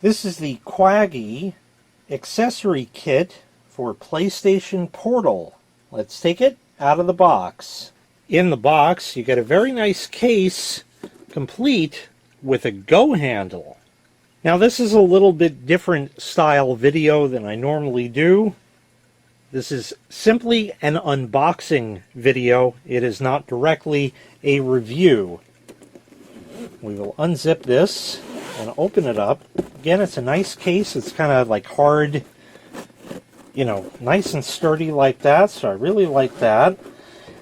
This is the QUAGGY accessory kit for PlayStation Portal. Let's take it out of the box. In the box, you get a very nice case, complete with a go handle. Now this is a little bit different style video than I normally do. This is simply an unboxing video. It is not directly a review. We will unzip this and open it up. Again, it's a nice case. It's kind of like hard, you know, nice and sturdy like that, so I really like that.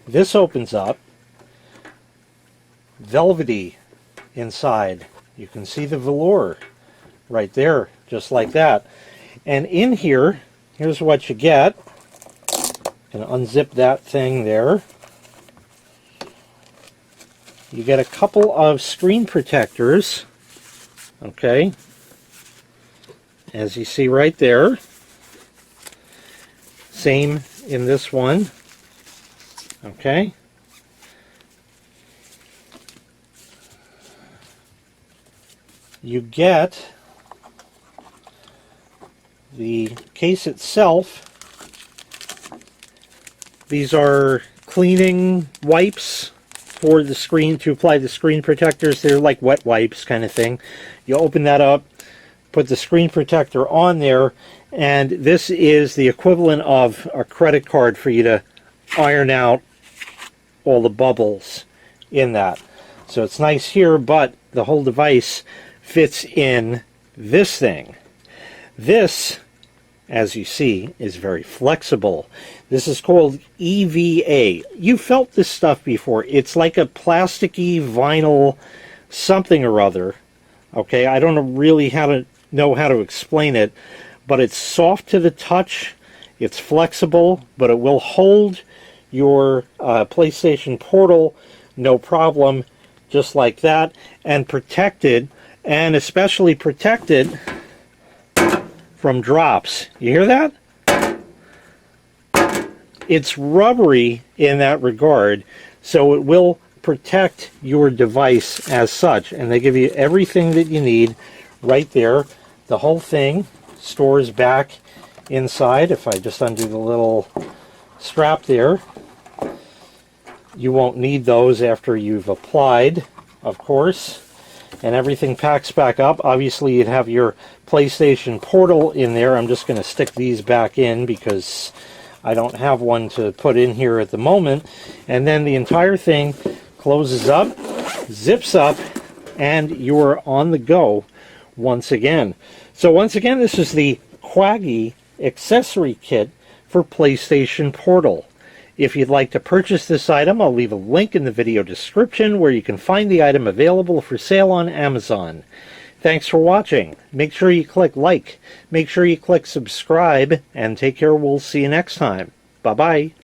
This opens up. Velvety inside. You can see the velour right there, just like that. And in here, here's what you get. And unzip that thing there. You get a couple of screen protectors, okay, as you see right there. Same in this one, okay. You get the case itself. These are cleaning wipes for the screen to apply the screen protectors. They're like wet wipes kind of thing. You open that up, put the screen protector on there, and this is the equivalent of a credit card for you to iron out all the bubbles in that. So it's nice here, but the whole device fits in this thing. This, as you see, is very flexible. This is called EVA. You felt this stuff before. It's like a plasticky vinyl something or other. Okay, I don't really know how to explain it, but it's soft to the touch. It's flexible, but it will hold your PlayStation Portal no problem, just like that, and protected, and especially protected from drops. You hear that? It's rubbery in that regard, so it will protect your device as such. And they give you everything that you need right there. The whole thing stores back inside. If I just undo the little strap there, you won't need those after you've applied, of course. And everything packs back up. Obviously, you'd have your PlayStation Portal in there. I'm just going to stick these back in because I don't have one to put in here at the moment. And then the entire thing closes up, zips up, and you're on the go once again. So once again, this is the QUAGGY accessory kit for PlayStation Portal. If you'd like to purchase this item, I'll leave a link in the video description where you can find the item available for sale on Amazon. Thanks for watching. Make sure you click like, make sure you click subscribe, and take care. We'll see you next time. Bye-bye.